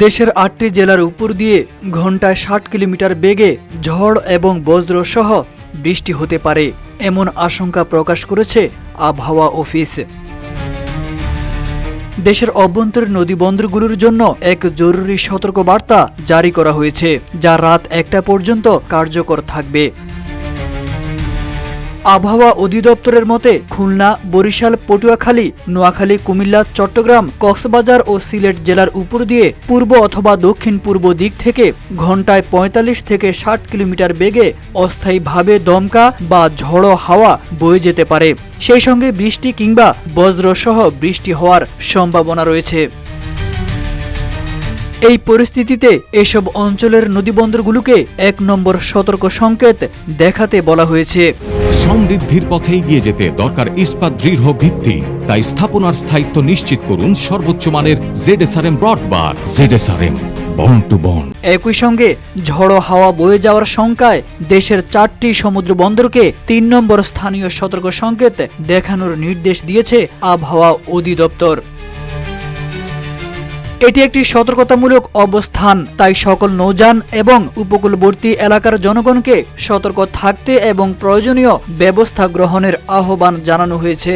দেশের ৮টি জেলার উপর দিয়ে ঘন্টায় ৬০ কিলোমিটার বেগে ঝড় এবং বজ্রসহ বৃষ্টি হতে পারে এমন আশঙ্কা প্রকাশ করেছে আবহাওয়া অফিস। দেশের অভ্যন্তরীণ নদীবন্দরগুলোর জন্য এক জরুরি সতর্কবার্তা জারি করা হয়েছে, যা রাত ১টা পর্যন্ত কার্যকর থাকবে। আবহাওয়া অধিদপ্তরের মতে খুলনা, বরিশাল, পটুয়াখালী, নোয়াখালী, কুমিল্লা, চট্টগ্রাম, কক্সবাজার ও সিলেট জেলার উপর দিয়ে পূর্ব অথবা দক্ষিণ পূর্ব দিক থেকে ঘন্টায় ৪৫ থেকে ৬০ কিলোমিটার বেগে অস্থায়ীভাবে দমকা বা ঝড়ো হাওয়া বয়ে যেতে পারে। সেই সঙ্গে বৃষ্টি কিংবা বজ্রসহ বৃষ্টি হওয়ার সম্ভাবনা রয়েছে। এই পরিস্থিতিতে এসব অঞ্চলের নদীবন্দরগুলোকে ১ নম্বর সতর্ক সংকেত দেখাতে বলা হয়েছে। সমৃদ্ধির পথে এগিয়ে যেতে দরকার ইস্পাত দৃঢ় ভিত্তি। তাই স্থাপনার স্থায়িত্ব নিশ্চিত করুন সর্বোচ্চ মানের ZSRM ব্রডবার। ZSRM bond to bond. একই সঙ্গে ঝড়ো হাওয়া বয়ে যাওয়ার শঙ্কায় দেশের ৪টি সমুদ্র বন্দরকে ৩ নম্বর স্থানীয় সতর্ক সংকেত দেখানোর নির্দেশ দিয়েছে আবহাওয়া অধিদপ্তর। এটি একটি সতর্কতামূলক অবস্থান, তাই সকল নৌযান এবং উপকূলবর্তী এলাকার জনগণকে সতর্ক থাকতে এবং প্রয়োজনীয় ব্যবস্থা গ্রহণের আহ্বান জানানো হয়েছে।